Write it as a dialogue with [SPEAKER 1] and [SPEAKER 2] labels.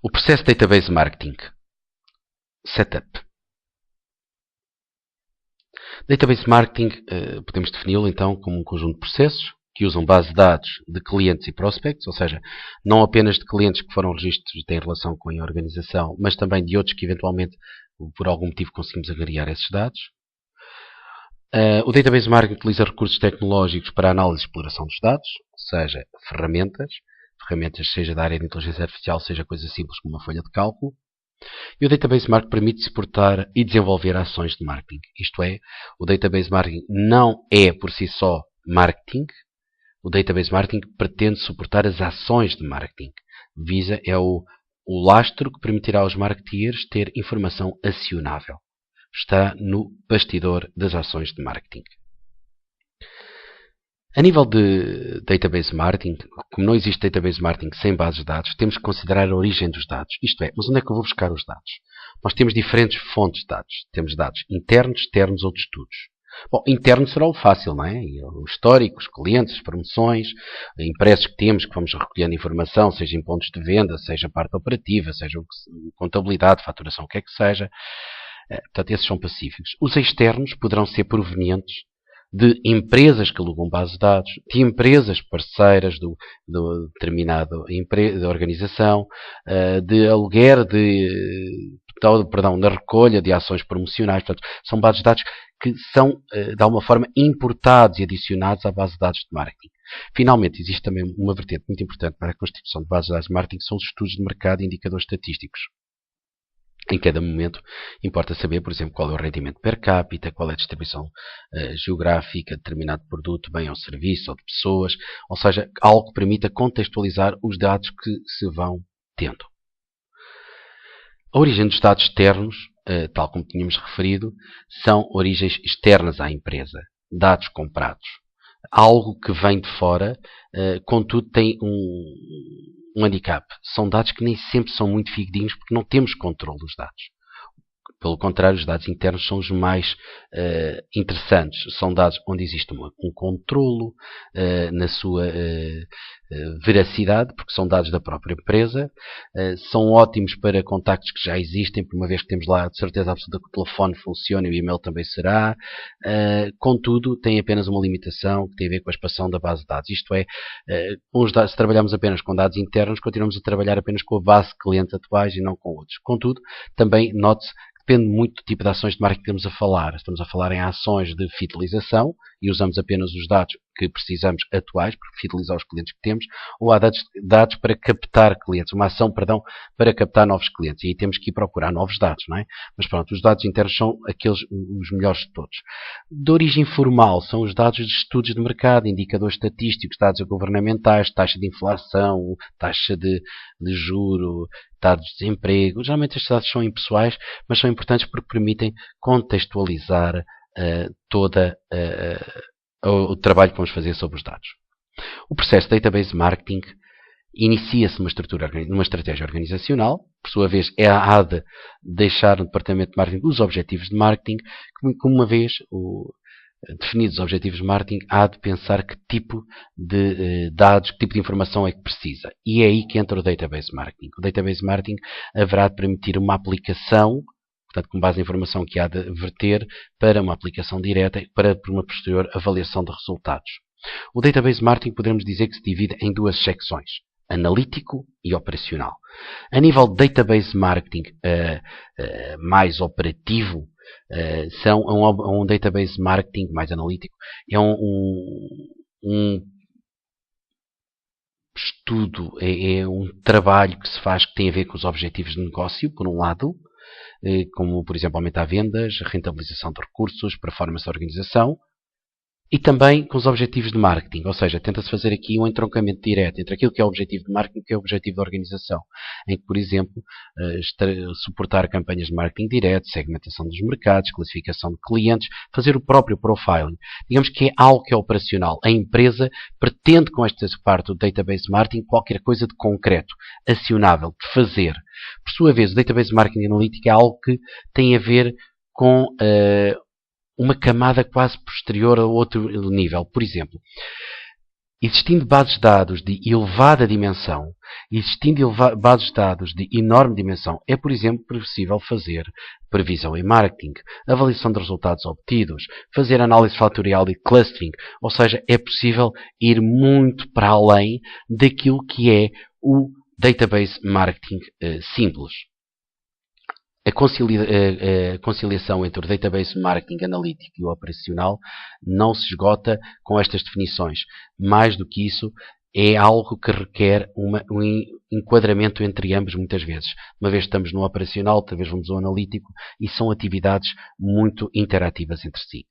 [SPEAKER 1] O processo de Database Marketing. Setup. Database Marketing podemos defini-lo então como um conjunto de processos que usam base de dados de clientes e prospects, ou seja, não apenas de clientes que foram registros e têm relação com a organização, mas também de outros que eventualmente por algum motivo conseguimos agregar esses dados. O Database Marketing utiliza recursos tecnológicos para análise e exploração dos dados, ou seja, ferramentas seja da área de inteligência artificial, seja coisa simples como uma folha de cálculo. E o Database Marketing permite suportar e desenvolver ações de marketing. Isto é, o Database Marketing não é por si só marketing. O Database Marketing pretende suportar as ações de marketing. Visa é o lastro que permitirá aos marketeers ter informação acionável. Está no bastidor das ações de marketing. A nível de Database Marketing, como não existe Database Marketing sem bases de dados, temos que considerar a origem dos dados. Isto é, mas onde é que eu vou buscar os dados? Nós temos diferentes fontes de dados. Temos dados internos, externos ou de estudos. Bom, interno será o fácil, não é? O histórico, os clientes, as promoções, impressos que temos, que vamos recolhendo informação, seja em pontos de venda, seja parte operativa, seja contabilidade, faturação, o que é que seja. Portanto, esses são pacíficos. Os externos poderão ser provenientes de empresas que alugam bases de dados, de empresas parceiras do determinado de organização, de aluguer da recolha de ações promocionais. Portanto, são bases de dados que são, de alguma forma, importados e adicionados à base de dados de marketing. Finalmente, existe também uma vertente muito importante para a constituição de bases de dados de marketing, que são os estudos de mercado e indicadores estatísticos. Em cada momento, importa saber, por exemplo, qual é o rendimento per capita, qual é a distribuição geográfica de determinado produto, bem ou serviço, ou de pessoas, ou seja, algo que permita contextualizar os dados que se vão tendo. A origem dos dados externos, tal como tínhamos referido, são origens externas à empresa, dados comprados. Algo que vem de fora, contudo, tem um handicap. São dados que nem sempre são muito fidedignos porque não temos controle dos dados. Pelo contrário, os dados internos são os mais interessantes. São dados onde existe um controlo na sua veracidade, porque são dados da própria empresa. São ótimos para contactos que já existem, por uma vez que temos lá de certeza absoluta que o telefone funciona e o e-mail também será. Contudo, tem apenas uma limitação que tem a ver com a expansão da base de dados. Isto é, se trabalhamos apenas com dados internos, continuamos a trabalhar apenas com a base de clientes atuais e não com outros. Contudo, também note-se depende muito do tipo de ações de marketing que estamos a falar. Estamos a falar em ações de fidelização e usamos apenas os dados que precisamos atuais para fidelizar os clientes que temos, ou há dados para captar clientes, uma ação, para captar novos clientes. E aí temos que ir procurar novos dados, não é? Mas pronto, os dados internos são os melhores de todos. De origem formal, são os dados de estudos de mercado, indicadores estatísticos, dados governamentais, taxa de inflação, taxa de juro, dados de desemprego. Geralmente estes dados são impessoais, mas são importantes porque permitem contextualizar toda o trabalho que vamos fazer sobre os dados. O processo de Database Marketing inicia-se numa estratégia organizacional, por sua vez há de deixar no departamento de marketing os objetivos de marketing, que uma vez definidos os objetivos de marketing, há de pensar que tipo de dados, que tipo de informação é que precisa. E é aí que entra o Database Marketing. O Database Marketing haverá de permitir uma aplicação, portanto, com base na informação que há de verter, para uma aplicação direta e para uma posterior avaliação de resultados. O Database Marketing podemos dizer que se divide em duas secções, analítico e operacional. A nível de Database Marketing mais operativo, um Database Marketing mais analítico, é um estudo, é um trabalho que se faz que tem a ver com os objetivos de negócio, por um lado, como, por exemplo, aumentar vendas, rentabilização de recursos, performance da organização, e também com os objetivos de marketing, ou seja, tenta-se fazer aqui um entroncamento direto entre aquilo que é o objetivo de marketing e o que é o objetivo da organização, em que, por exemplo, suportar campanhas de marketing direto, segmentação dos mercados, classificação de clientes, fazer o próprio profiling. Digamos que é algo que é operacional. A empresa pretende, com esta parte do Database Marketing, qualquer coisa de concreto, acionável, de fazer. Por sua vez, o Database Marketing Analytics é algo que tem a ver com uma camada quase posterior a outro nível. Por exemplo, Existindo bases de dados de elevada dimensão, existindo bases de dados de enorme dimensão, é, por exemplo, possível fazer previsão em marketing, avaliação de resultados obtidos, fazer análise fatorial e clustering, ou seja, é possível ir muito para além daquilo que é o database marketing simples. A conciliação entre o database marketing analítico e o operacional não se esgota com estas definições. Mais do que isso, é algo que requer um enquadramento entre ambos muitas vezes. Uma vez estamos no operacional, outra vez vamos ao analítico, e são atividades muito interativas entre si.